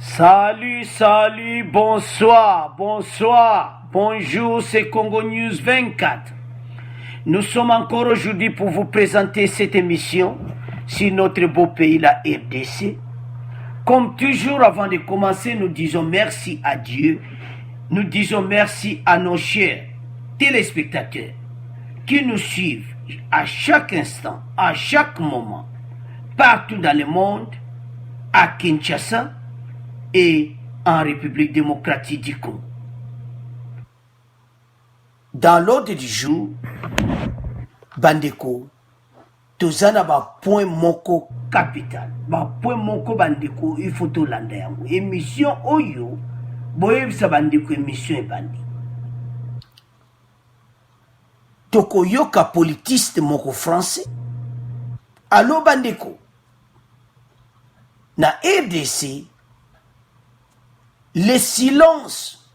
Salut, salut, bonsoir, bonsoir, bonjour, c'est Congo News 24. Nous sommes encore aujourd'hui pour vous présenter cette émission sur notre beau pays, la RDC. Comme toujours, avant de commencer, nous disons merci à Dieu. Nous disons merci à nos chers téléspectateurs qui nous suivent à chaque instant, à chaque moment, partout dans le monde, à Kinshasa et en République démocratique du Congo. Dans l'ordre du jour, Bandeko, tozana ba point moko capital. Ba point moko Bandeko, il faut to landa yango. Émission oyo, boyebisa Bandeko émission e bandi. Toko yoka politiste moko français. Allo Bandeko. Na RDC, le silence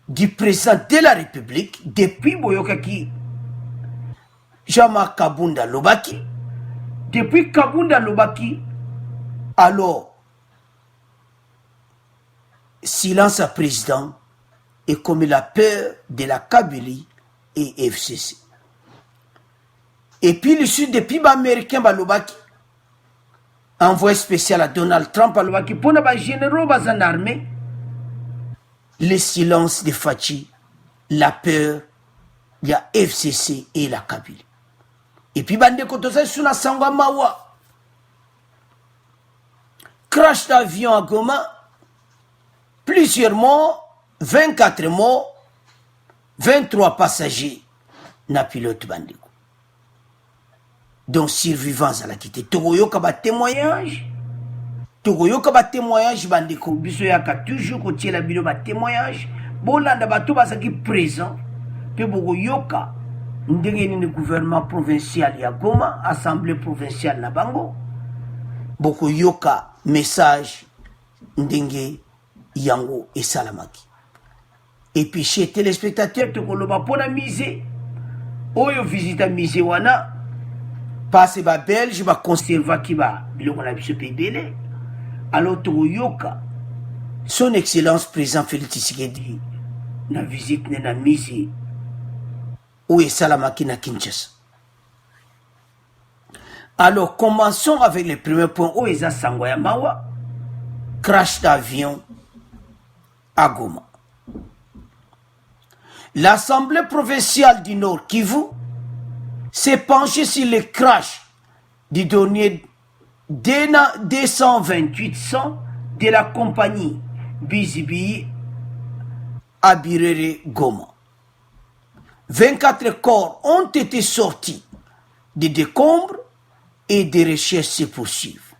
du président de la République depuis Boyokaki Jama Kabunda Lobaki, depuis Kabunda Lobaki, alors silence à président et comme il a peur de la Kabylie et FCC. Et puis le sud depuis l'américain Lobaki, envoyé spécial à Donald Trump Lobaki pour les généraux en armée. Le silence de Fachi, la peur, il y a FCC et la Kabylie. Et puis, Bandeko Tosa sur la Sangwa Mawa. Crash d'avion à Goma, plusieurs morts, 24 morts, 23 passagers, na pilote Bandeko. Donc, survivants à la quitté. Togoyo Kaba témoignage. Togoyo Kaba témoignage Bandeko. Biso yaka toujours kotier la bino ba témoignage. Bolanda bato basaki présent. Pe bogo yoka. Ndenge ni gouvernement provincial ya Goma, assemblée provinciale na bango. Boko yoka message ndenge yango et salamaki. Et puis chez téléspectateurs tokoloba pona musée. Oyo visita musée wana. Passe ba belge ba conserva ki ba biloko na biso pe belé. Alors toyoka son excellence président Félix Tshisekedi na visite na musée où est Salamaki na Kinshasa. Alors commençons avec le premier point où est Sangwa Mawa, crash d'avion à Goma. L'Assemblée provinciale du Nord Kivu s'est penchée sur le crash du dernier Dena 228-100 de la compagnie Bizibi Abirere Goma. 24 corps ont été sortis des décombres et des recherches se poursuivent.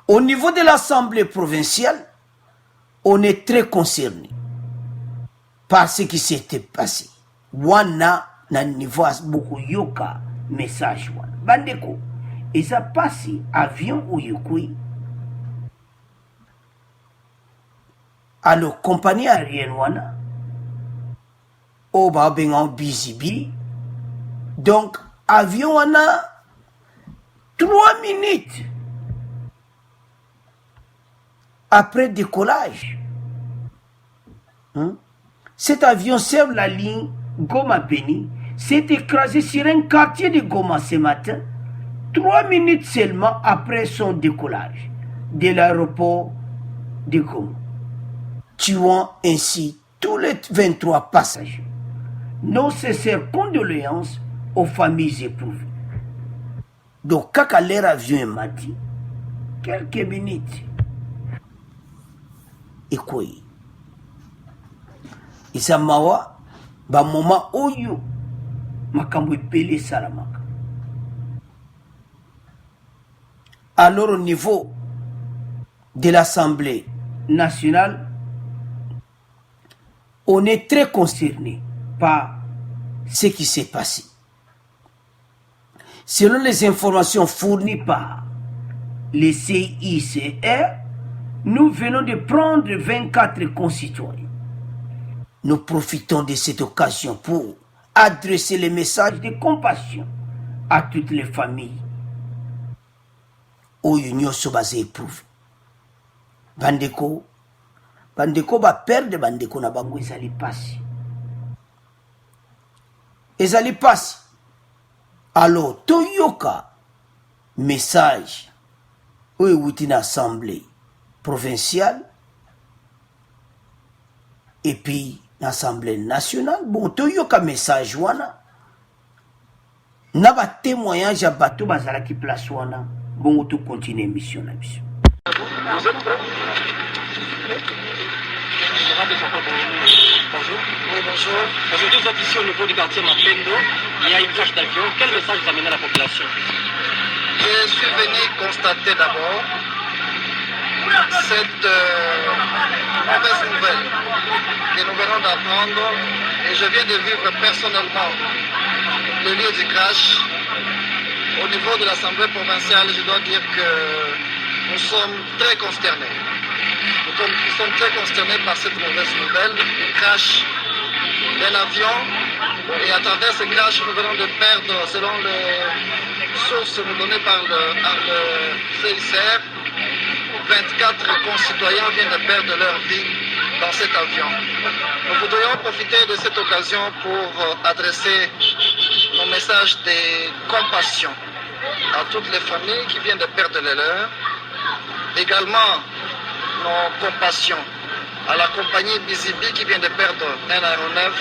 Au niveau de l'Assemblée provinciale, on est très concerné par ce qui s'était passé. Wana na niveau beaucoup yoka message wana. Bandeko, et ça passe avion ou yokui. Alors compagnie aérienne wana Oba bengan Bizibi. Donc, avion on a 3 minutes après décollage. Cet avion sert la ligne Goma-Beni, s'est écrasé sur un quartier de Goma ce matin, 3 minutes seulement après son décollage de l'aéroport de Goma, tuant ainsi tous les 23 passagers. Nos sincères condoléances aux familles éprouvées. Donc, quand l'air avion m'a dit, quelques minutes, et quoi? Et ça m'a dit, moment où you m'a pelé Salamaka. Alors, au niveau de l'Assemblée nationale, on est très concerné par ce qui s'est passé. Selon les informations fournies par les CICR, nous venons de prendre 24 concitoyens. Nous profitons de cette occasion pour adresser les messages de compassion à toutes les familles où l'Union se base éprouve. bandeko ba perdre bandeko na bango ezali pasi. Alors toyoka message oyo euti na assemblée provinciale et puis l'Assemblée nationale. Bon, toyoka message wana na ba témoignage ya bato bazala ki place wana. Bon, to continue mission na biso. Bonjour. Oui, bonjour. Aujourd'hui, vous êtes ici au niveau du quartier Mapendo. Il y a une crash d'avion. Quel message vous amenez à la population? Je suis venu constater d'abord cette mauvaise nouvelle que nous venons d'apprendre et je viens de vivre personnellement le lieu du crash. Au niveau de l'Assemblée provinciale, je dois dire que nous sommes très consternés. Nous sommes très consternés par cette mauvaise nouvelle, le crash d'un avion. Et à travers ce crash, nous venons de perdre, selon les sources nous données par le CICR, 24 concitoyens viennent de perdre leur vie dans cet avion. Nous voudrions profiter de cette occasion pour adresser nos messages de compassion à toutes les familles qui viennent de perdre les leurs. Également, nos compassions à la compagnie Bizibi qui vient de perdre un aéronef.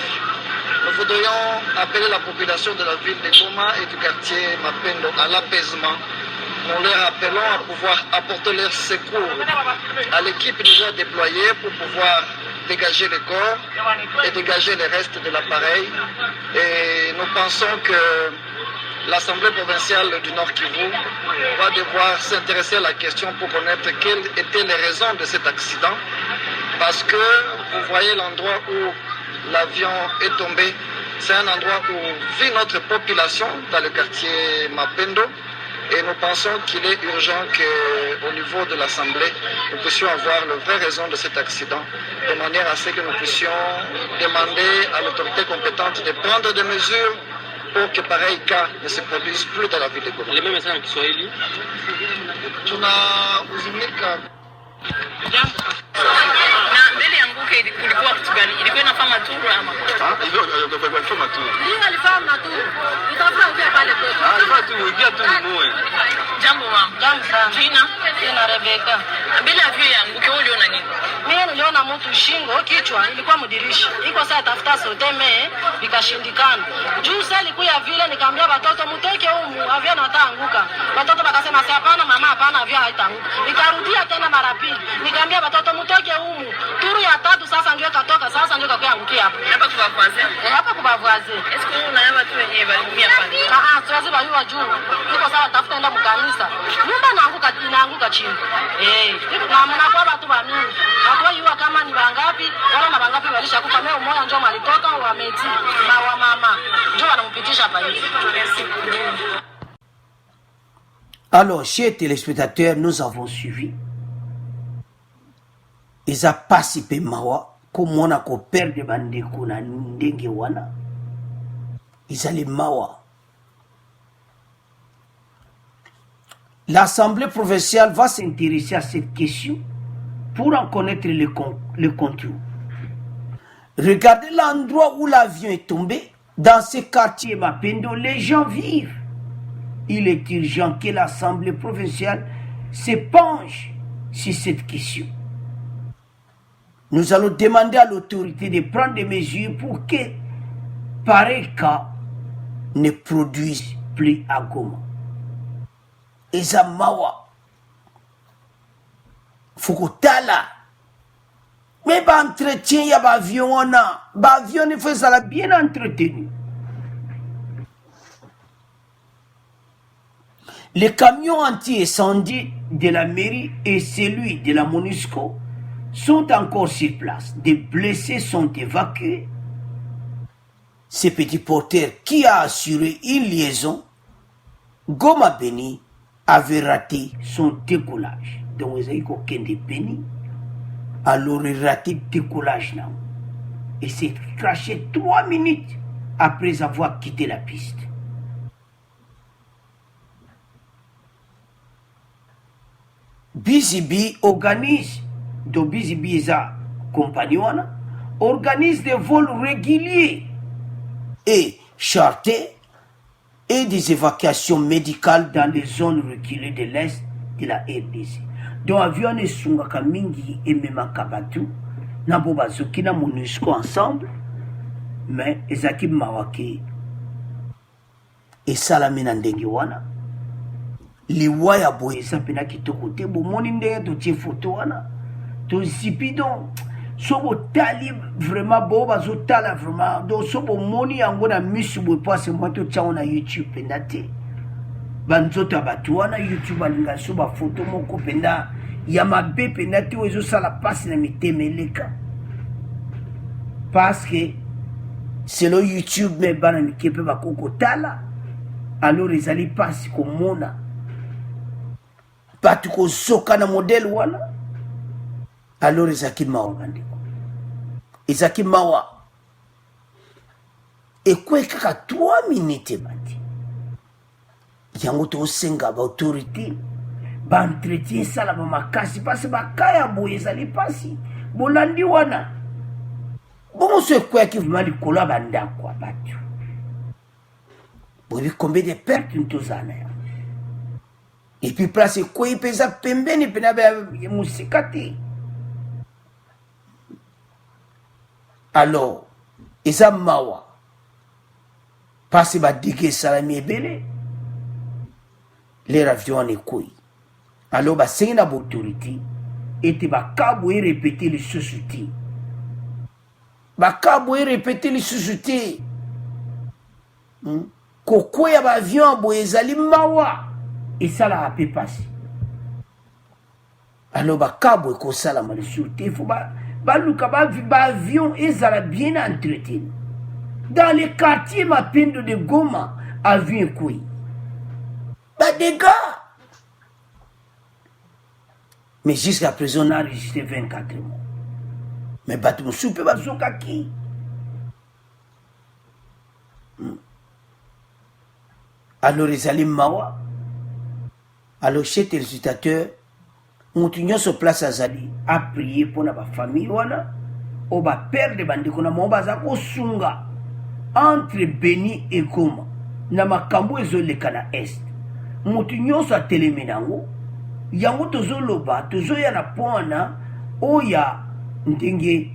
Nous voudrions appeler la population de la ville de Goma et du quartier Mapendo à l'apaisement. Nous leur appelons à pouvoir apporter leur secours à l'équipe déjà déployée pour pouvoir dégager les corps et dégager les restes de l'appareil. Et nous pensons que l'Assemblée provinciale du Nord Kivu va devoir s'intéresser à la question pour connaître quelles étaient les raisons de cet accident. Parce que vous voyez l'endroit où l'avion est tombé, c'est un endroit où vit notre population dans le quartier Mapendo. Et nous pensons qu'il est urgent qu'au niveau de l'Assemblée, nous puissions avoir la vraie raison de cet accident, de manière à ce que nous puissions demander à l'autorité compétente de prendre des mesures pour que pareil cas ne se produise plus dans la ville de Goma. Les mêmes messages qui sont élus. Tunahuzunika. Na mbele ya nguke ilikuwa kitu gani? Ilikuwa inafanya maturu ama? Ilikuwa maturu. Ndio alifanya maturu. Itafuta ukia pale kwetu. Alikuwa tu uingia tu mmoja. Jambo mama. Jambo sana. Jina Rebeka. Mbele ya vyo ya nguke uliona nini? Mimi niliona mtu shingo kichwa ilikuwa mdirisha. Iko sasa tafuta soteme ikashindikana. Juu sasa ilikuwa vile nikamwambia watoto mtoke humu avion ataanguka. Watoto wakasema si hapana mama hapana avion haitaanguka. Nikarudia tena mara pili. Nikamwambia watoto mtoke humu. Turu ya tatu sasa ndio katoka sasa ndio kakuangukia hapo. Hapa kubavwaze. Hapa kubavwaze. Esko unaona watu wenyewe walimia pale? Tuwezi baliwa juu. Niko sawa tafuta enda mkanisa. Nyumba inaanguka chini. Na mnakuwa watu wa mingi. Hakuwa kama ni wangapi wala na wangapi walishakufa. Mimi mmoja ndio malitoka wameti na wa mama ndio wanampitisha hapa hivi. Alors, chers téléspectateurs, nous avons suivi. Ils ont participé mawa comme on a ko perdre bandeko na ndenge wana. Ils allaient mawa. L'Assemblée provinciale va s'intéresser à cette question pour en connaître le contour. Regardez l'endroit où l'avion est tombé. Dans ce quartier Mapendo, les gens vivent. Il est urgent que l'Assemblée provinciale se penche sur cette question. Nous allons demander à l'autorité de prendre des mesures pour que pareil cas ne produise plus à Goma. Ezamawa. Fukutala. Mais ba entretien ya ba avion wana. Ba avion ne fait ça bien entretenu. Les camions anti-incendie de la mairie et celui de la MONUSCO sont encore sur place. Des blessés sont évacués. Ce petit porteur qui a assuré une liaison, Goma Beni, avait raté son décollage. Donc, il y a aucun de Beni. Alors, il a raté le décollage. Et s'est craché 3 minutes après avoir quitté la piste. BCB organise Dobizi Biza compagnie organise des vols réguliers et chartés et des évacuations médicales dans les zones reculées de l'Est de la RDC. Donc avion et Sungaka Mingi et Memaka Batu, Naboba Zokina MONUSCO ensemble, mais Ezaki Mawaki et Salamina Ndengiwana, les Waya Boyesa Pena Kitokote, Bomoni Ndenge to tie photo wana, to Zipidon, Sobo Tali vraiment Boba Zotala vraiment, donc Sobo Moni Angona Misubo passe moi to Tchaona YouTube Pendate. Banzoto abatuana YouTube alinga soba photo moko penda ya mabe penda ti ozo sala passe na mitemeleka parce que c'est le YouTube me bana mikepe bakoko tala alors ezali passe komona batu ko soka na modèle wana alors ezaki mawa bandiko ezaki mawa ekwe kaka 3 minutes bati yango tosenga ba autorité ba entretien sala ba makasi parce bakaya boye ezali pasi bolandi wana bongo se kwa ki vraiment likolo bandako abatu bobi combien de pertes ntozana et puis place quoi pesa pembeni pena ba musikati alors eza mawa parce ba dige salami ebele les avions et quoi alors bah c'est une autorité et tu vas cabo et répéter les sociétés bah cabo et répéter les sociétés koko ya ba avion boezali mawa et ça la peut passer alors bah cabo et ko sala mal société faut bah luka ba avion et ça la bien entretenu dans les quartiers mapendo de Goma avion quoi bah des gars. Mais jusqu'à présent, on a enregistré 24 mois. Mais Batou Soupe Bazoka qui alors les alim Mawa, alors chez les téléspectateurs, on tient sur place à Zali, à prier pour la famille, ou ba père de bandiko na mombaza ko sunga entre Beni et Goma, na makambo ezoleka na est. Mutu nyonso atelemi nango yango tozoloba tozoya na pona oya ndenge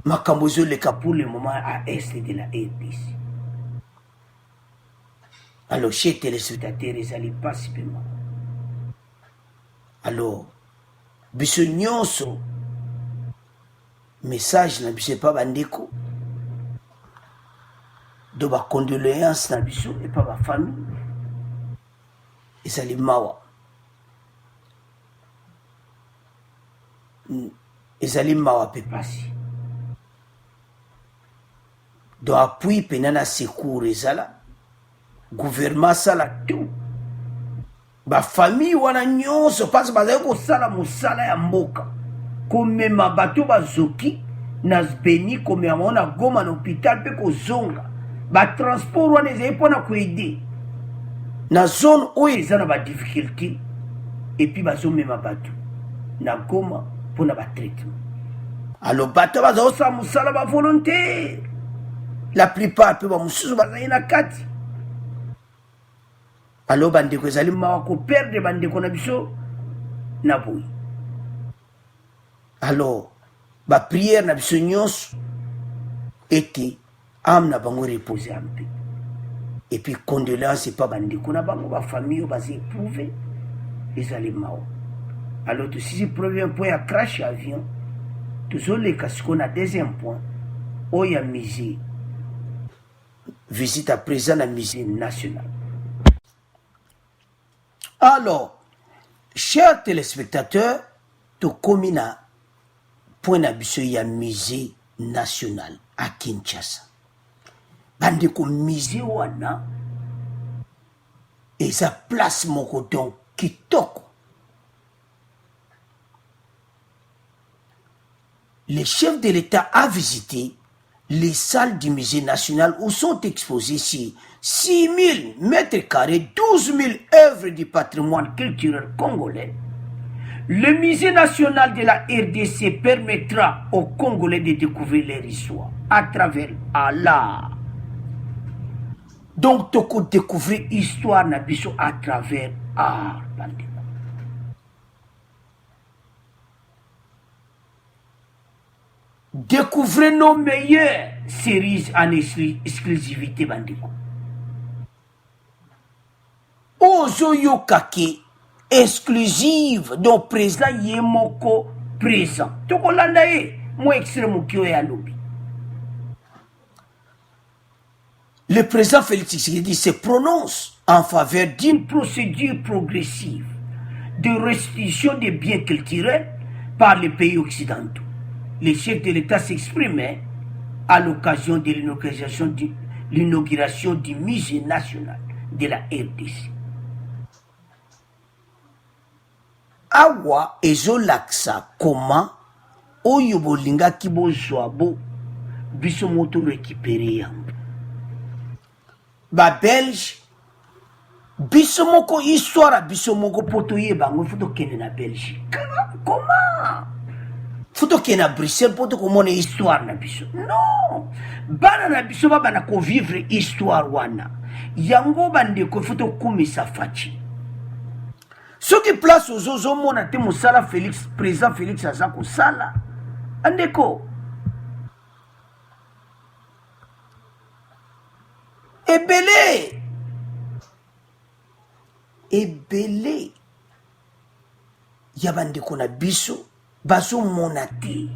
makambo ezoleka pour le moment à est de la RDC. Alors chez téléspectateurs ezali pasi pema alors biso nyonso message na biso pa bandeko do ba condoléances na biso et pas ba famille. Ezali mawa pe pasi do appui penana secours ezala gouvernement sala tout ba famille wana nyonso parce bazali kosala mosala ya mboka komema bato bazoki na Beni komema wana Goma na hôpital pe kozonga ba transport wana ezali mpona koede na zone oyo eza na ba difficulté et puis bazomema bato na Goma mpona ba traitement alors bato bazosala mosala ba volontaire la plupart pe bamosusu bazali na kati alors bandeko ezali mawa koperdre bandeko na biso na boyi alors bapriere na biso nyonso ete ame na bango repose en paix. Et puis condoléances pas bandeko na bango ba famille ba éprouvé ezali mawa alors tout si premier point à crash avion toujours les casques na deuxième point oya musée visite à présent à musée national. Alors chers téléspectateurs to komina point na biso ya musée national à Kinshasa bandeko musée wana eza place moko donc kitoko. Le chef de l'État a visité les salles du musée national où sont exposées 6 000 mètres carrés, 12 000 œuvres du patrimoine culturel congolais, Le musée national de la RDC permettra aux Congolais de découvrir leur histoire à travers l'art. Donc, tu peux découvrir l'histoire à travers l'art. Découvrez nos meilleures séries en exclusivité. Ozoyo Kake exclusive dont président Yemoko présent. Tokolandae, moi extrêmement kyo ya lobby. Le président Félix Tshisekedi se prononce en faveur d'une procédure progressive de restitution des biens culturels par les pays occidentaux. Le chef de l'État s'exprimait à l'occasion de l'inauguration du musée national de la RDC. Awa ezolaksa comment oyo bolinga kibozwa bo biso moto récupérer yango. Ba Belge biso moko histoire biso moko poto yebango foto kende na Belgique. Comment? Foto kende na Bruxelles poto komona histoire na biso. Non. Bana na biso ba bana ko vivre histoire wana. Yango bande ko foto kumisa fachi. Ce qui place aux autres mona te musala Félix, président Félix Azako Sala, andeko. Ebele. Yabandeko na biso, baso monate.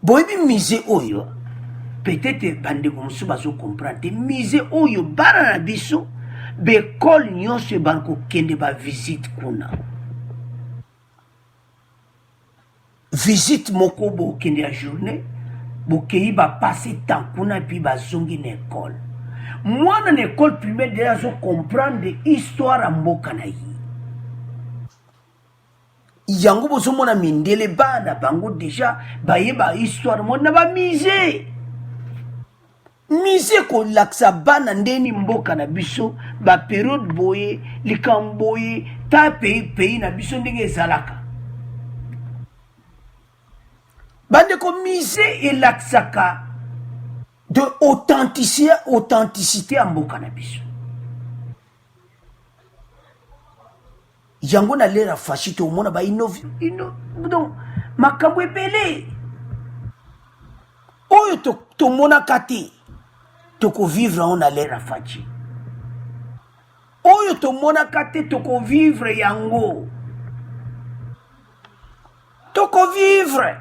Boyebi mise oyo, peut-être bandeko musu baso comprendre, mise oyo bana na biso, bekol nyonso banko kende ba visite kuna. Visite moko bo kende a journée, bo kei ba passer temps kuna puis ba zongi na école. Moi na école primaire déjà zo comprendre histoire mboka na yi. Yango bozo mona mindele bana bango déjà ba yeba histoire mona ba musée. Mise ko laksa bana ndeni mboka na biso ba période boye likamboye ta pays na biso ndenge ezalaka. Bande ko mise e laksaka de authenticité a mboka na biso. Yango na lera fashite omona ba donc makambo ebele oyo to mona kati toko vivre on a l'air à fachi. Oyo to mona kate toko vivre yango. Toko vivre.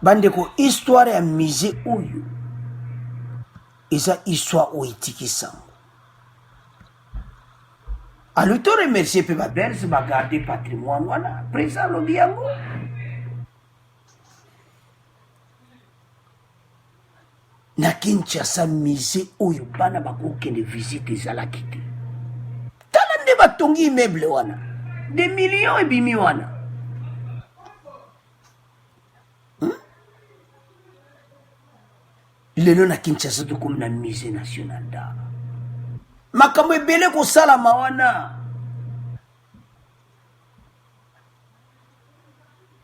Bandeko histoire ya musée oyo. Eza histoire oitiki sango. Alors to remercier pe ba berse ba garder patrimoine wana présent lobi yango. Na Kinshasa musée oyo bana bakokende visite ezalaki te. Tala nde batongi immeuble wana. Des millions ebimi wana. Lelo na Kinshasa tokomi na musée national d'art. Makambo ebele kosalama wana.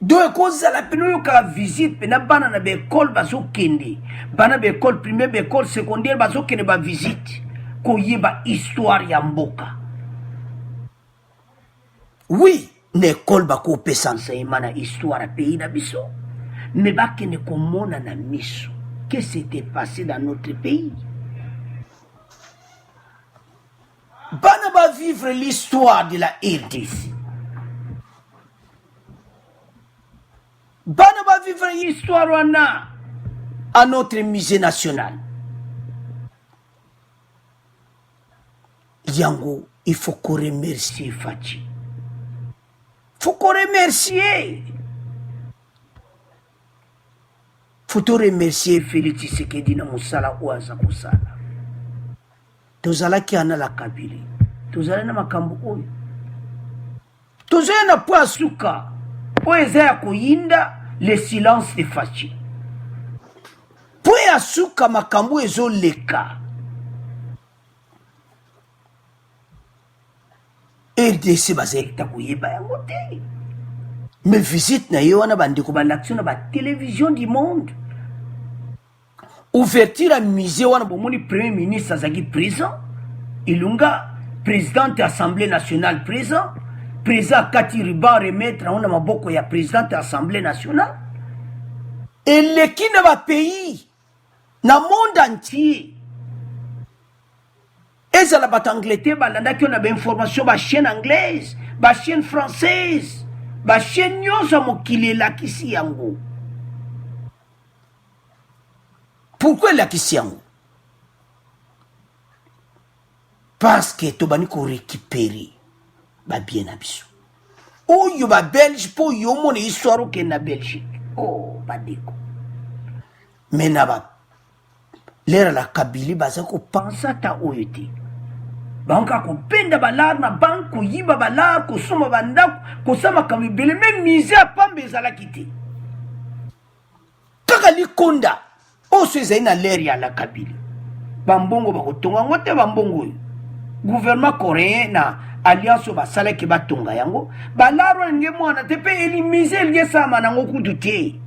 Do ekozala peno yoka visite pena bana na école baso kende bana be école primaire be école secondaire baso kende ba visite ko yeba histoire ya mboka. Oui, na école bako pesa enseignement na histoire ya pays na biso, mais bakende komona na miso qu'est-ce qui s'était passé dans notre pays. Bana ba vivre l'histoire de la RDC. Bana va vivre l'histoire à notre musée national. Yango, il faut qu'on remercie Fachi. Il faut qu'on remercie. Il faut remercier Félix Tshisekedi na musala oaza kusala. Tozala ki ana la kabili. Tozala na makambo oyo. Tozala na poa suka. Poeza koyinda le silence de Fachi. Poya suka makambo ezo leka. RDC bazekta kuyeba yango te. Mais visite na yo wana bandeko ba l'action na ba télévision du monde. Ouverture à musée wana bomoni premier ministre azaki présent. Ilunga président de l'Assemblée nationale présent. Président Kati Riba remettre on a maboko ya président de l'Assemblée nationale. Et l'équipe de ma pays, dans le monde entier, et ça la bat Angleterre, balanda qui on a des informations, ba chaîne anglaise, ba chaîne française, ba chaîne nyosa mokile la kisi yango. Pourquoi la kisi yango? Parce que tobani ko récupérer ba bien abiso. Oh yo ba Belge po yo mon histoire ke na Belgique. Oh badeko. Mais naba l'era la Kabili baza ko pensa ta oyete. Banka ko penda balar na banko yiba balar ko soma banda ko sama kamibele même mise a pambe za la kité. Kaka likonda o seza ina l'era ya la Kabili. Bambongo ba ko tonga ngote bambongo. Gouvernement coréen na alliance ba sala ke ba tonga yango balaro ngemo na tepe elimiser liesa manango kudutie.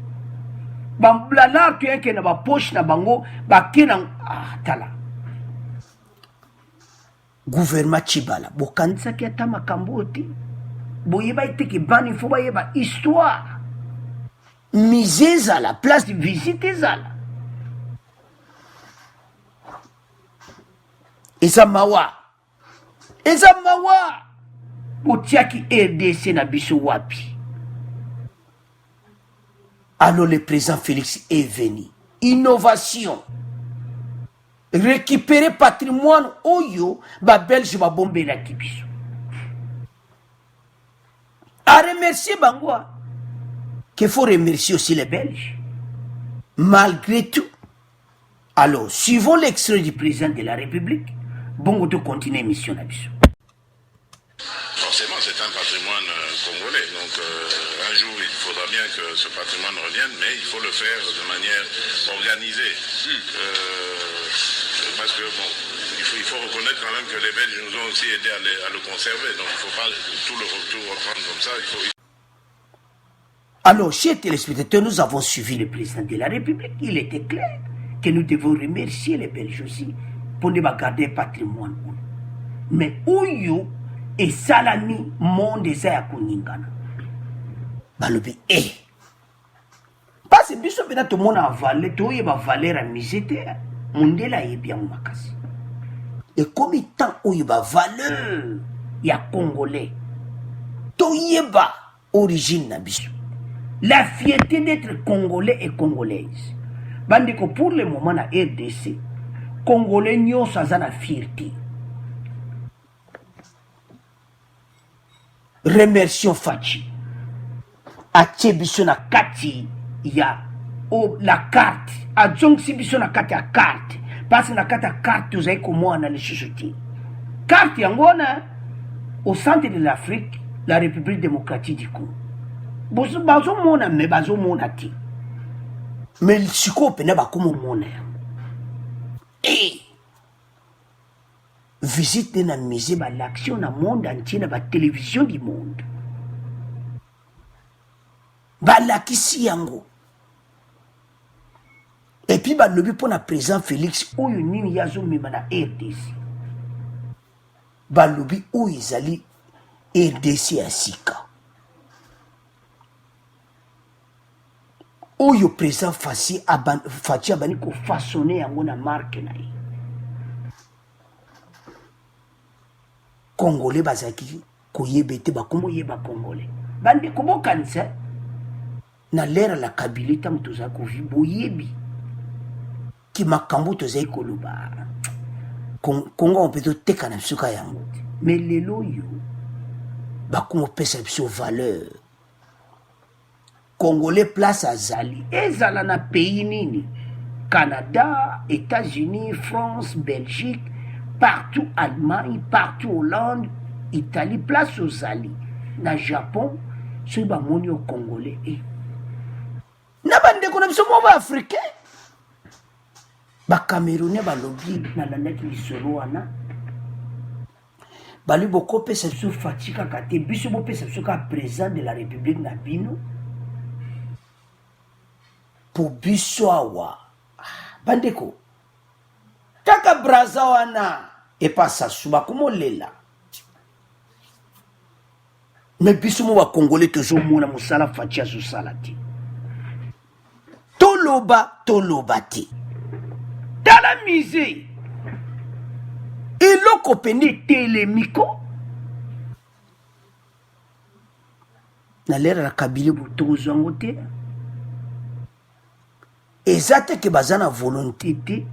Bamblalar tu yake na ba poche na bango ba kena tala. Gouvernement Chibala bokanisa ki ata makambo te. Boyeba iteke bani fo ba yeba histoire. Misez à la place de visiter zala. Eza mawa. Eza mawa. Botiaki RDC na biso wapi. Alors le président Félix est venu. Innovation. Récupérer patrimoine oyo ba Belge ba bombe la kibiso. À remercier Bangoa. Qu'il faut remercier aussi les Belges. Malgré tout. Alors, suivons l'extrait du président de la République. Bongo de continuer mission d'abisso. Forcément, c'est un patrimoine congolais. Donc, un jour, il faudra bien que ce patrimoine revienne, mais il faut le faire de manière organisée. Parce que, bon, il faut reconnaître quand même que les Belges nous ont aussi aidés à le conserver. Donc, il ne faut pas tout le reprendre comme ça. Alors, chers téléspectateurs, nous avons suivi le président de la République. Il était clair que nous devons remercier les Belges aussi pour ne pas garder le patrimoine. Mais Ouyo et Salami, monde des airs Kuningana. Balobi, parce que biso bena tout le monde a valé, tout y a valeur à misité, mondela y bien makasi. Et comme il tant où y a valeur, y a Congolais, tout y a origine na biso. La fierté d'être Congolais et Congolaise. Bandeko pour le moment na RDC, Congolais nyo sazana fierté. Remercions Fachi. Atie biso na kati ya la carte. Adjong si biso na kati ya carte. Parce que na kati ya carte vous avez comment on a les chuchotis. Carte yangona au centre de l'Afrique, la République démocratique du Congo. Bazo mona me bazo mona ti. Mais le sikope na ba comme mona. Visite na musée ba l'action na monde entier na ba télévision du monde. Ba lakisi yango. Et puis ba lobi pour na président Félix oyo nini yazo mema na RDC. Ba lobi oyo izali RDC asika. Oyo président Fachi abani ko façonner yango na marque na ye. Congolais bazaki koyebete bakomo yeba Congolais. Bandi kobokanisa na l'ère la Kabylie tam toza ko vi boyebi ki makambo toza ikoloba. Congo on peut to teka na suka yango. Mais lelo yo bakomo pesa biso valeur. Congolais place à Zali. Ezala na pays nini? Canada, États-Unis, France, Belgique, partout Allemagne, partout Hollande, Italie, place aux Zali. Na Japon, c'est ba moni au Congolais. Na bande ko na biso mo ba africain. Ba Camerounais ba lobi na la net lisolo wana. bali boko pesa biso faci kaka te biso bopesa biso kaka président de la république na bino po biso awa bandeko kaka braza wana epasa su bakomolela me biso mo bakongole tozomona mosala faci azosala te toloba te tala mise eloko pene etelemiko na lera la kabili botokozwa yango te eza te ke baza na volonté te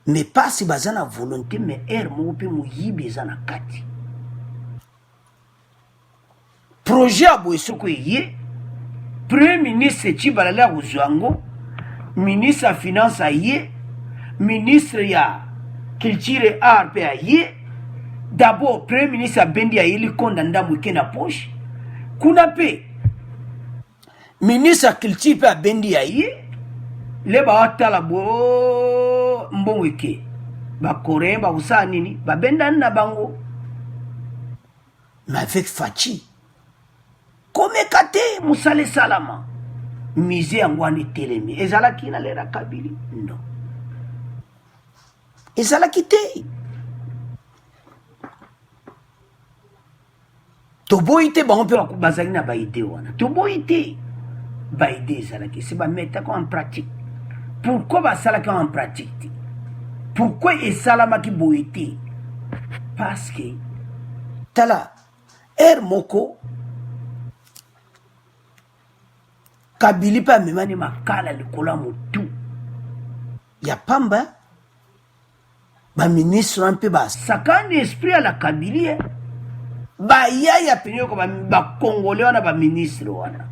me pasi baza na volonté me ere moko mpe moyibi eza na kati projet ya boye soko eye premier ministre ti balali ya kozwa yango ministre ya finance aye ministre ya culture et art mpe aye d'abord premier ministre abendi ayeli konda ndambo eke na poche kuna mpe ministre ya culture mpe abendi aye le baotala bo mbongo eke bacoréen bakosala nini babendani na bango mais avec faci komeka te mosala esalama mise yango wana etelemi ezalaki na lera kabili non ezalaki te toboyi te bango mpe bazali na baide wana toboyi te baide ezalaki se bametaka en pratique pourquoi basalaki en pratique te pourquoi esalamaki boye te parce que tala ere moko kabili mpe amemani makala likolo ya motu ya pamba baministre wana mpe basakani esprit ya la kabili bayaya pene yoko bakongole wana baministre wana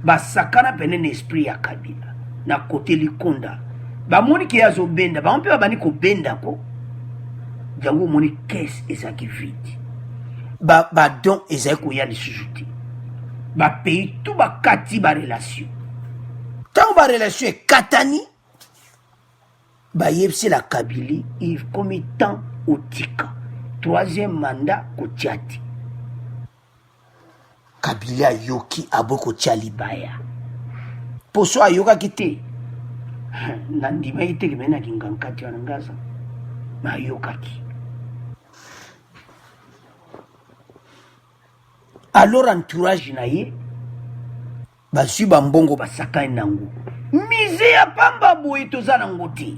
basakana pene na esprit ya kabila na kote likonda bamoni ke azobenda bango mpe babani kobendako jango omoni kese ezalaki vide badon ezali koya lisusu te bapays tout bakati barelation ntango barelation ekatani bayebisi la kabili komi temps otika troisième mandat kotia te kabili ayoki aboyi kotia libaya mpo so ayokaki te nandimaki te kemeni nakingankati wana ngaza me ayokaki alors entourage na ye bazwi bambongo basakani nango mise ya pamba boye toza nango te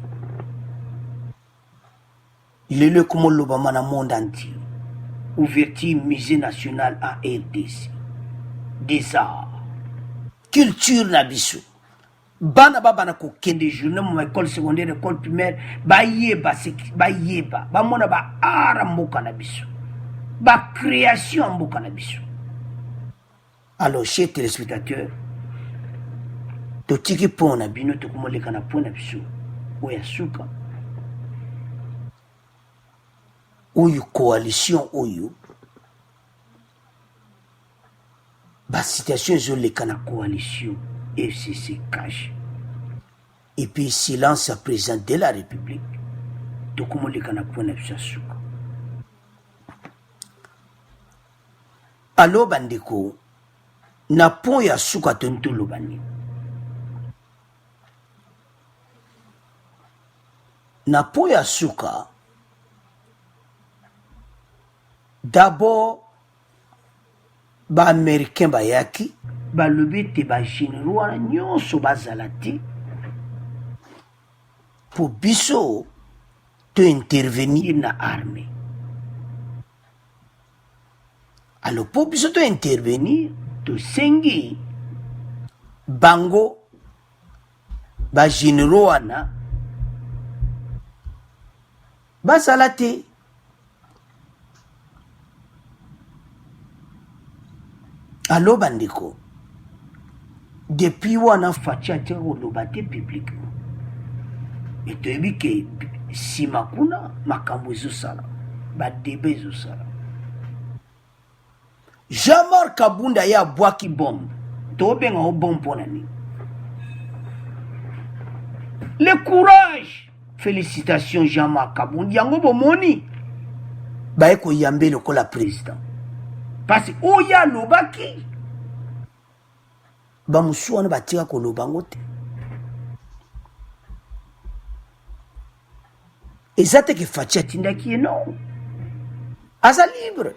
lelo ekomolobama na monde entier ouverture musée national à RDC des arts culture na biso bana babana kokende journée mo école secondaire école primaire bayeba bamona baara mboka na biso bacréation mboka na biso. Alors, chers téléspectateurs, totiki pona bino tokomoleka na pona biso oya suka oyo coalition oyo ba situation ezoleka na coalition FCC cash et puis silence à président de la République tokomoleka na pona biso suka. Alors bandeko na pont ya suka tonto lobani na pont ya suka d'abord ba américain bayaki balobi ete bagénéraux wana nyonso bazala te po biso to intervenir na armée. Alors po biso to intervenir tosengi bango bagénéraux wana bazala te. Alors bandeko depuis wana faci atiaka koloba te publiquement etoyebi ke nsima kuna makambo ezosala badeba ezosala. Jean-Marc Kabunda ye abwaki bombe tobenga o bombe mpona nini? Le courage, félicitations Jean-Marc Kabunda yango bomoni baye koyambe lokola président parce que oyo alobaki bamosusu wana batika koloba yango te eza te ke Faci atindaki ye non aza libre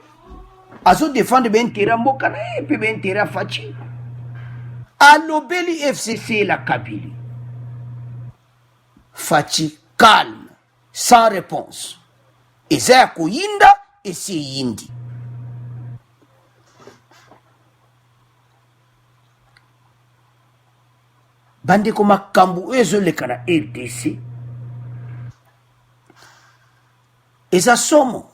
azodefendre baintere ya mboka na ye mpe baintere ya Faci alobeli FCC la Kabylie Faci calme sans réponse eza ya koyinda esi eyindi bandeko makambo oyo ezoleka na RDC eza somo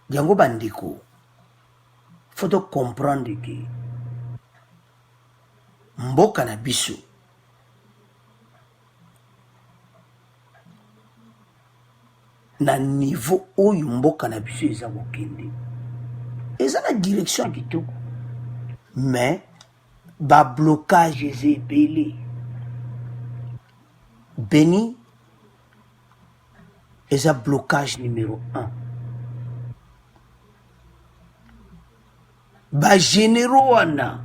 yango bandeko faut to comprendre que mboka na biso na niveau oyo mboka na biso eza kokende eza na direction ya kitoko mais bablocage eza ebele Beni eza blocage numéro 1 bagénéraux wana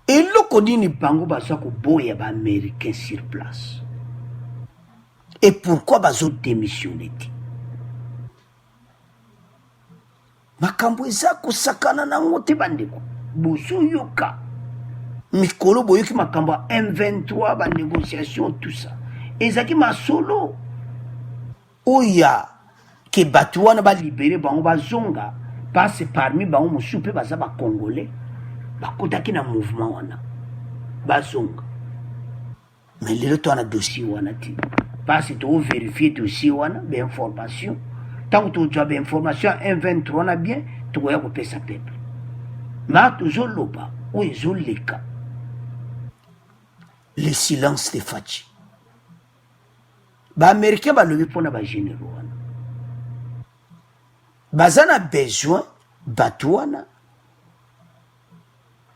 eloko nini bango baza koboya baaméricain sur place et pourquoi bazodémissionne te makambo eza kosakana nango te bandeko bozoyoka mikolo boyoki makambo ya M23 banégociation tout ça ezaki masolo oya ke bato wana balibere bango bazonga parce parmi bango mosusu mpe baza bacongolais bakotaki na mouvement wana bazonga mais lelo to wana dossier wana te parce toovérifie dossier wana bainformation ntango tozwa bainformation ya M23 wana bien tokoya kopesa peuple ma tozoloba oyo ezoleka le silence de Faci baaméricain balobi mpona bagénéraux wana baza na besoin bato wana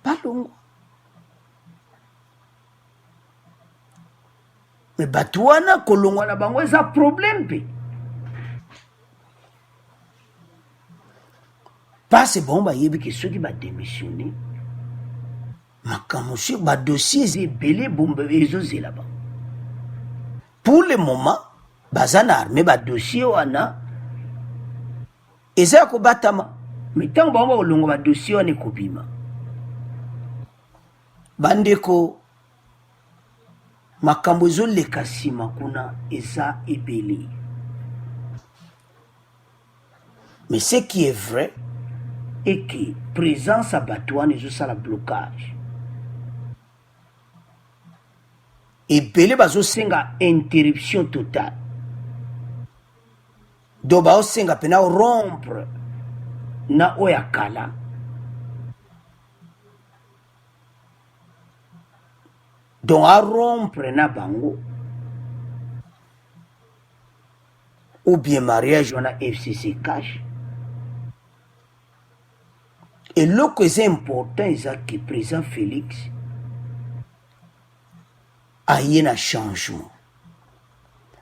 balongwa mais bato wana kolongwa na bango eza problème mpe parce bon bayebi ke soki badémissionne makambo sur badossier eza ebele bombe ezozela bango pour le moment baza na armé badossier wana eza ya kobatama mais ntango bango bakolongwa badossier wana ekobima bandeko makambo ezoleka nsima kuna eza ebele mais ce qui est vrai est que présence ya bato wana ezosala blocage ebele bazosenga interruption totale do baosenga mpena rompre na oyo ya kala donc arompre na bango ou bien mariage wana FCC cash eloko eza important eza ke président Félix aye na changement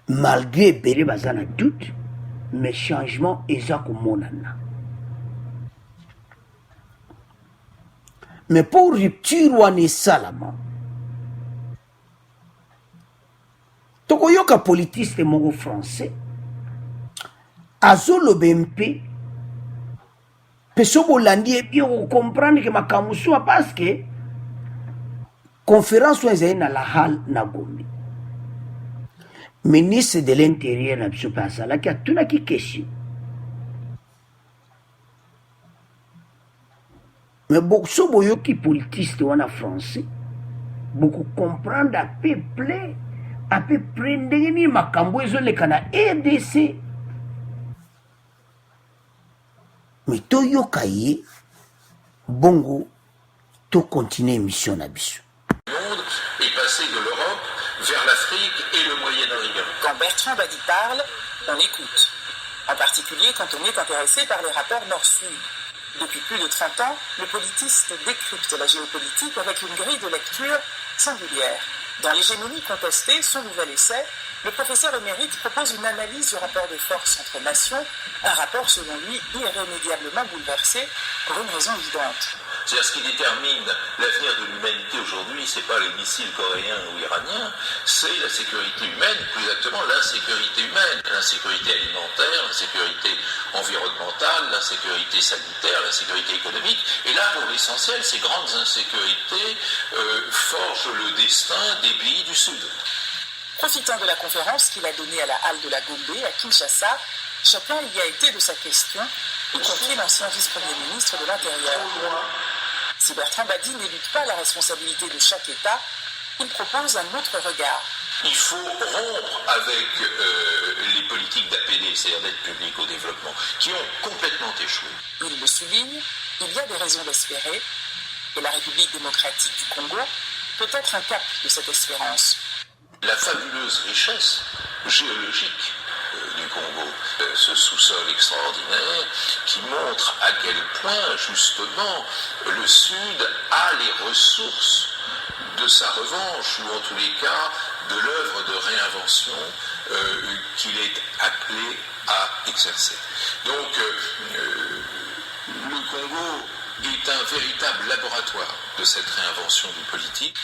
malgré ebele baza na doute mais changement eza komonana mais pour rupture wana esalama tokoyoka politiste moko français azoloba mpe mpe so bolandi ebi okomprendre ke makambo mosusu parce que conférence oyo ezali na la hall na Gombe ministre de l'intérieur na biso mpe azalaki atunaki question mais so boyoki politiste wana français bokokomprendre ape près ndenge nini makambo ezoleka na RDC mais toyoka ye bongo tokontinue émission na biso. Le monde est passé de l'Europe vers l'Afrique et le Moyen-Orient. Quand Bertrand Badi parle, on écoute. En particulier quand on est intéressé par les rapports Nord-Sud. Depuis plus de 30 ans, le politiste décrypte la géopolitique avec une grille de lecture singulière. Dans l'hégémonie contestée, son nouvel essai, le professeur émérite propose une analyse du rapport de force entre nations, un rapport selon lui irrémédiablement bouleversé pour une raison évidente. C'est-à-dire, ce qui détermine l'avenir de l'humanité aujourd'hui, c'est pas les missiles coréens ou iraniens, c'est la sécurité humaine, plus exactement l'insécurité humaine, l'insécurité alimentaire, l'insécurité environnementale, l'insécurité sanitaire, l'insécurité économique. Et là, pour l'essentiel, ces grandes insécurités forgent le destin des pays du Sud. Profitant de la conférence qu'il a donnée à la halle de la Gombe, à Kinshasa, chacun y a été de sa question, y compris l'ancien vice-premier ministre de l'Intérieur. Si Bertrand Badi n'élude pas la responsabilité de chaque État, il propose un autre regard. Il faut rompre avec les politiques d'APD, c'est-à-dire d'aide publique au développement, qui ont complètement échoué. Il le souligne, il y a des raisons d'espérer, et la République démocratique du Congo peut être un cap de cette espérance. La fabuleuse richesse géologique du Congo, ce sous-sol extraordinaire qui montre à quel point justement le Sud a les ressources de sa revanche, ou en tous les cas de l'œuvre de réinvention qu'il est appelé à exercer. Donc le Congo est un véritable laboratoire de cette réinvention du politique.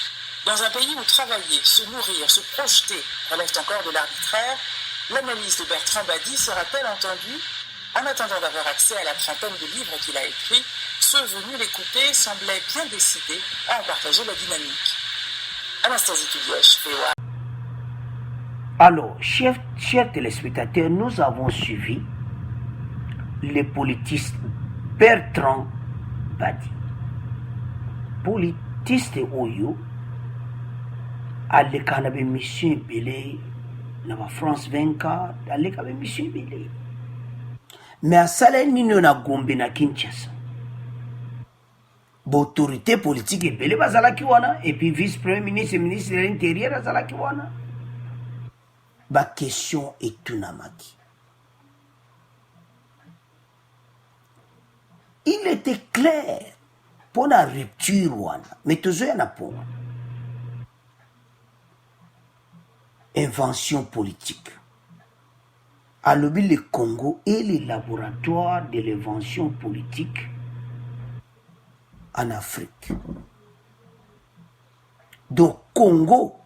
Dans un pays où travailler, se nourrir, se projeter relèvent encore de l'arbitraire, l'analyse de Bertrand Badi sera-t-elle entendue? En attendant d'avoir accès à la trentaine de livres qu'il a écrits, ceux venus l'écouter semblaient bien décidés à en partager la dynamique. Anastasie Tudièche, VOA. Alors, chers téléspectateurs, nous avons suivi le politiste Bertrand Badi. Politiste Oyo, aleka na bemission ebele na ba France 24, aleka bemission ebele, mais asala nini na Gombe na Kinshasa? Autorité politique ebele bazalaki wana, et puis vice-premier ministre et ministre de l'Intérieur azalaki wana. Ba question etunamaki. Il était clair pour la rupture wana, mais toujours na pour invention politique. À l'objet le Congo est le laboratoire de l'invention politique en Afrique. Donc Congo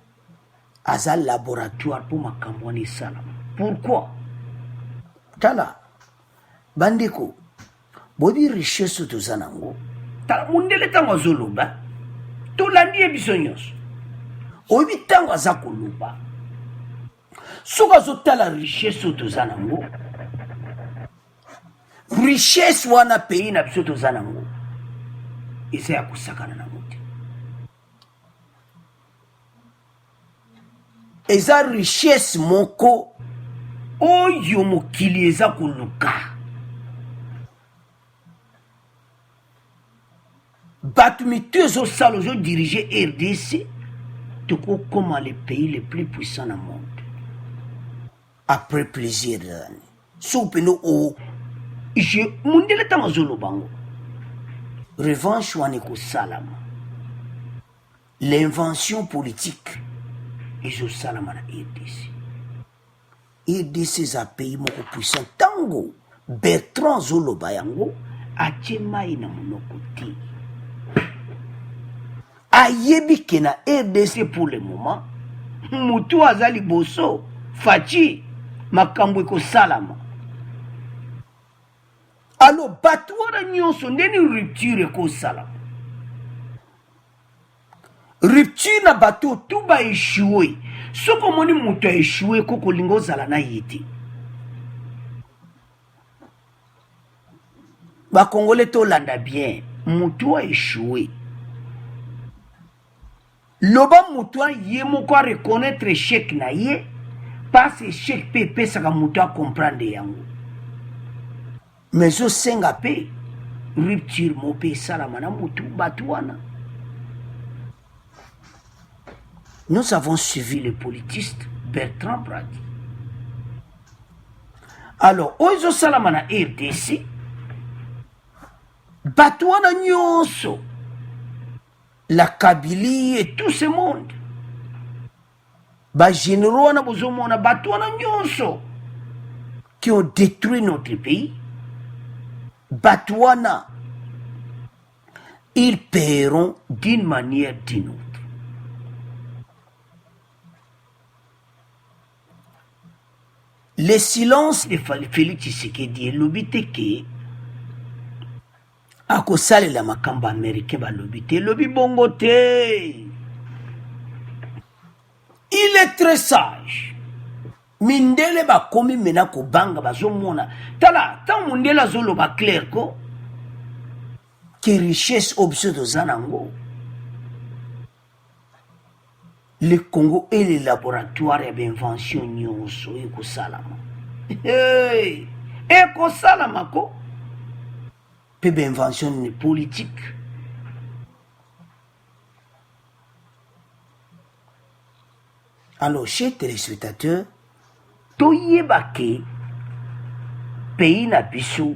a un laboratoire pour Makambouani Salam. Pourquoi? Tala bandeko bodi richesse to zanango tala mundele tango zoluba to landi ebisonyos obi tango zakuluba soka zotala richesse to zanango richesse wana pays na biso to zanango eza ya kusakana na muti eza richesse moko oyo mokili eza koluka bato mitu ezosala ozodirige RDC tokokoma le pays le plus puissant na monde après plusieurs années sopeno o je mundele tanga zolobango revanche wana ekosalama l'invention politique ezosalama na RDC. RDC eza pays moko puissant tango Bertrand zoloba yango atie mai na monoko te ayebi ke na RDC pour le moment mutu aza liboso faci makambo ekosalama. Alors bato wana nyonso ndeni rupture ekosalama. Rupture na bato tu ba échoué. Soko moni mutu a échoué koko lingo zala na yete. Ba Congolais to landa bien, mutu a échoué. Loba mutu a ye moko a reconnaître échec na ye, pas échec pe saka mutu a comprendre yango. Mais zo senga pe rupture mo pe salama na mutu batu wana. Nous avons suivi le politiste Bertrand Badi. Alors, Oizo Salamana RDC, bato wana nyonso, la Kabylie et tout ce monde, généraux wana bozomona bato wana nyonso qui ont détruit notre pays, bato wana ils paieront d'une manière ou d'une autre. Le silence de Félix Tshisekedi elobi te ke akosalela makambo américain balobi te, elobi bongo te. Il est très sage. Mindele bakomi mena kobanga bazomona tala tant Mindele azoloba clair ko que richesse obso tozanango. Le Congo est le laboratoire d'invention nyonso ekosalama. Hey, ekosalama ko pe d'invention politique. Alors, chers téléspectateurs, toyeba ke pays na biso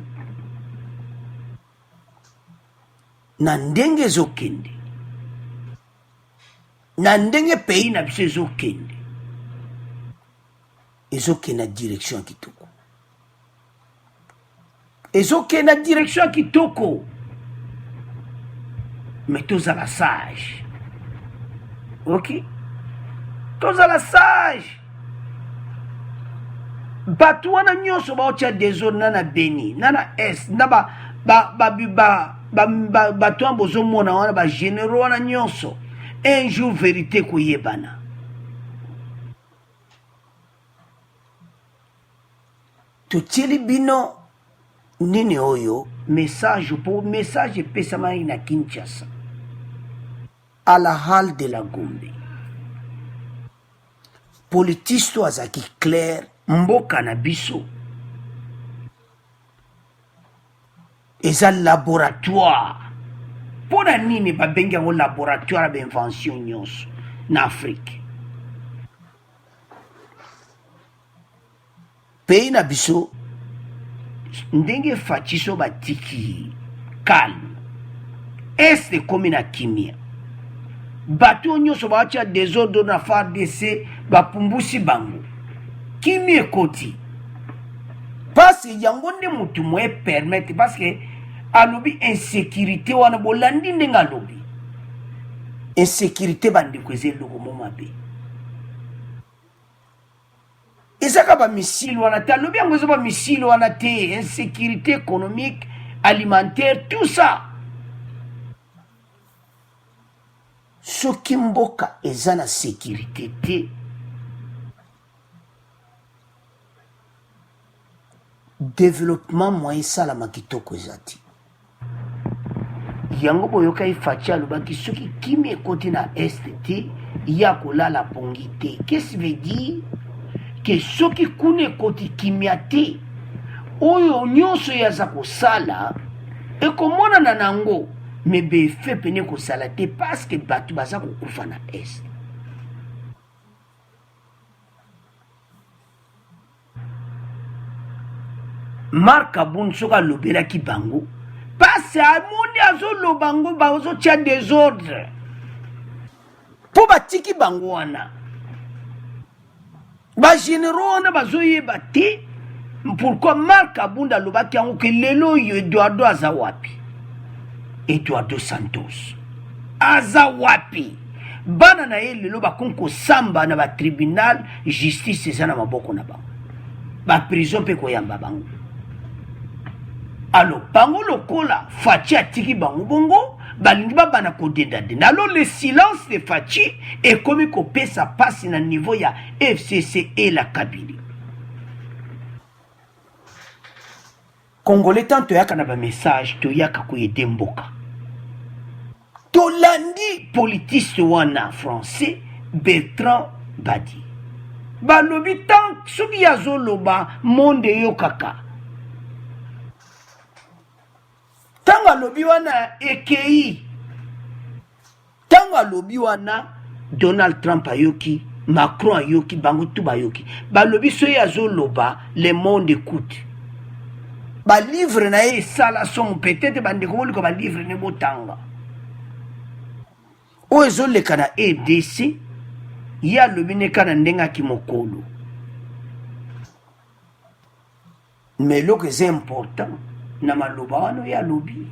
na ndenge ezokende, na ndenge pays na biso ezokende na direction ya kitoko, ezokende na direction ya kitoko, mais tozala sage, ok, tozala sage. Bato wana nyonso baotya désordre nana Beni nana est na bato wana bozomona wana bagénéraux wana nyonso, un jour vérité koyebana. Totieli bino nini oyo message pour message epesama na Kinshasa à la halle de la Gombe. Politisto azaki clair, mboka na biso eza laboratoire. Pona nini babengi yango laboratoire d'invention nyonso na Afrique? Pays na biso ndenge fachiso batiki calme, este komi na kimia, bato nyonso batia désordre na FARDC bapumbusi bango, kimi ekoti parce yango nde mutu moye permettre, parce que alobi insécurité wana bolandi ndenge alobi insécurité bandeko eza eloko mo mabe, ezaka bamisile wana te, alobi yango eza bamisile wana te, insécurité économique, alimentaire, tout ça. Soki mboka eza na sécurité te, développement moyen salama kitoko ezati. Yango boyoka ifachi alobaki soki kimi ekoti na est te ya kolala pongi te. Qu'est-ce que veut dire? Que soki kuna ekoti kimia te, oyo nyonso yaza kosala ekomonana nango, me befe pene kosala te parce que bato baza kokufa na est. Marc Aboun soka lobelaki bango parce amoni azolo bango bazo tia désordre po batiki bango wana bagénéraux wana bazoyeba te. Pourquoi Marc Aboun alobaki yango ke lelo yo Eduardo aza wapi? Eduardo Santos aza wapi? Bana na ye lelo bakonko samba na ba tribunal, justice eza na maboko na bango, ba prison pe koyamba bango. Alors bango lokola Fachi atiki bango bongo balingi babana kodenda denda. Alors le silence de Fachi est comme kopesa passe na niveau ya FCC et la Kabylie. Congolais tant toyaka na ba message toyaka koyede mboka, tolandi politiste wana français Bertrand Badi balobi tant soki azoloba monde yo kaka tanga lobi wana ekei, tanga lobi wana Donald Trump ayoki, Macron ayoki, bango tu bayoki balobi soki azoloba le monde écoute. ba livre na ye sala son peut-être bandeko boliko ba livre ne botanga o ezoleka na EDC ya lobine kana ndenga kimokolo mais lo que c'est important na maloba wana ya lobi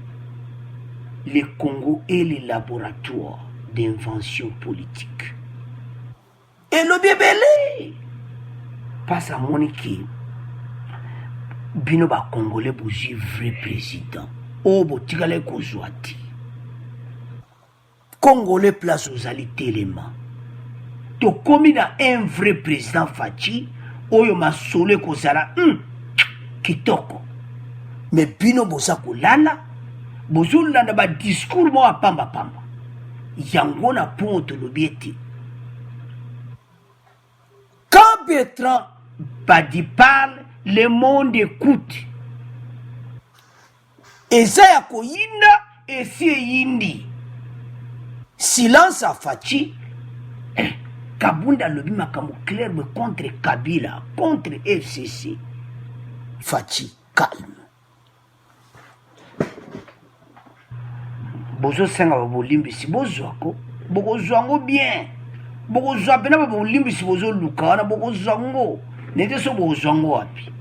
le Congo est le laboratoire d'invention politique et lobi belé passe à Monique bino ba congolais bozwi vrai président o botikale kozwa ti congolais place ozali telema tokomi na un vrai président Faci oyo masolo kozala kitoko mais bino boza kolala bozolanda ba discours mo apamba pamba yango na po tolobi ete quand Bertrand Badi parle le monde écoute eza ya koyinda esi eyindi silence à Faci Kabunda lobi makambo clair contre Kabila contre FCC Faci calme bozo senga bolimbisi bozwako bokozwango bien bokozwa pena bolimbisi bozo luka wana bokozwango nete so bokozwango wapi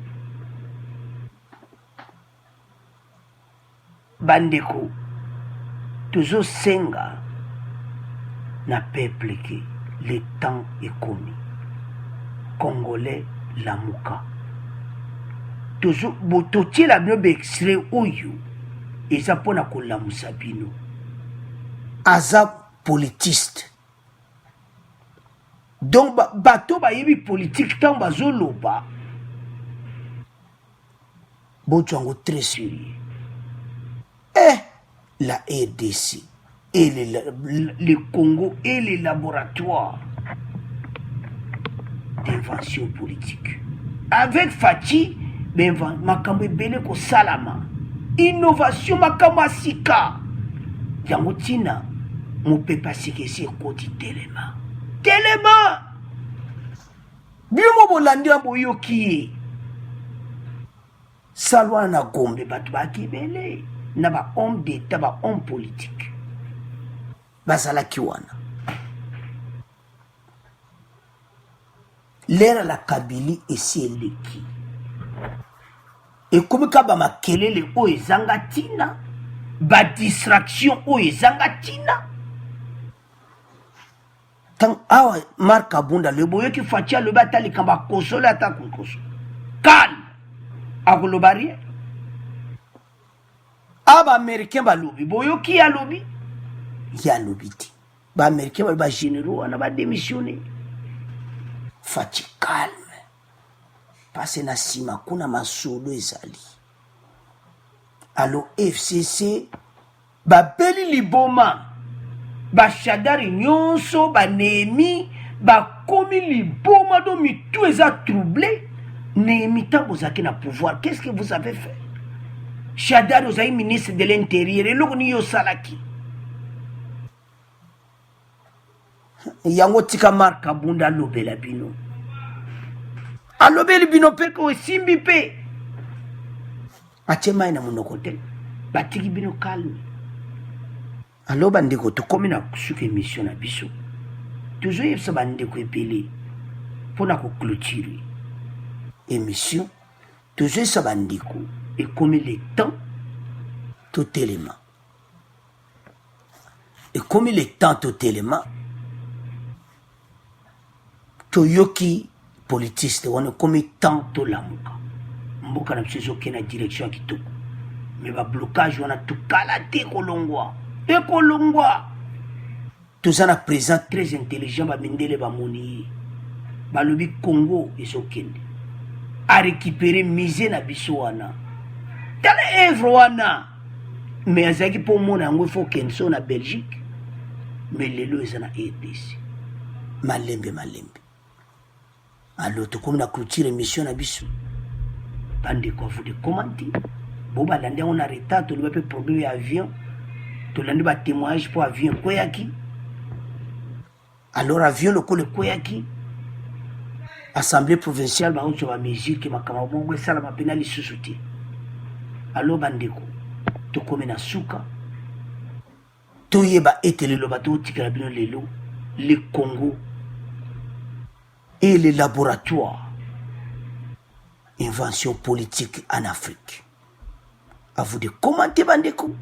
bandeko tozo senga na peuple que le temps est commis congolais lamuka tozo bototie la bino extrait oyo eza pona kolamusa bino aza politiste donc bato bayebi politique tant bazoloba botwango très sérieux la RDC et le Congo est le laboratoire d'invention politique. Avec Faci, makambo ebele ko salama. Innovation makambo sika. Yango tina mo peut pas sikesi koti telema. Telema. Bimo bolandi amboyo ki. Salwa na gombe batu bakibele. Na ba homme d'état ba homme politique bazalaki wana lera la kabili esi eleki ekomi ka bamakelele oyo ezanga ntina badistraction oyo ezanga ntina tan awa Marc Kabunda leboyoki Faci alobi ata likambo akosole ata kokoso calme akoloba rien aba américain balobi boyoki alobi ya lobi ti ba américain ba généraux wana ba démissionner Faci calme parce na sima kuna masolo ezali alo FCC ba beli liboma ba shadari nyonso ba nemi ba komi liboma do mitu eza troublé nemi tango zaki na pouvoir qu'est-ce que vous avez fait Shadari Ozaï, ministre de l'Intérieur, et l'on y salaki. Yango tika Marc Kabunda lobela bino. Alobeli bino peko simbi pe. Achema ina monokote. Batiki bino calme. Aloba ndeko to komi na suke mission na biso. Toujours yebsa bandeko epele. Pona ko clôturer émission. Toujours sa bandeko. Et comme il est temps, tout élément. Et comme il est temps, tout élément, tout yoki politiste, on est comme il est temps, tout l'amuka. Mboka na msezo kena direction qui tout. Mais ba blocage, on a tout kalate kolongwa. Et kolongwa. Tout ça na présent très intelligent, ba mendele ba moni. Ba lobi Congo, et okende. A récupérer misé na bisoana. Dans les œuvres wana mais azaki pour mon yango faut qu'en soit na Belgique mais les lois na RDC malembe alors to comme na clôture émission na biso bande ko vous de commenter boba lande on a retard to le problème avion to lande ba témoignage pour avion koyaki alors avion le ko le koyaki assemblée provinciale ba on va mesure que makama bongo sala ma penali sous-souti Allo bandeko tokome na suka toyeba ete lelo bato tikala bino lelo le Congo et les laboratoires invention politique en Afrique. À vous de commenter bandeko.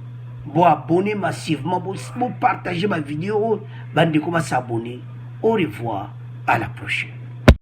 Bon abonner massivement, bon partager ma vidéo bandeko, s'abonner. Au revoir, à la prochaine.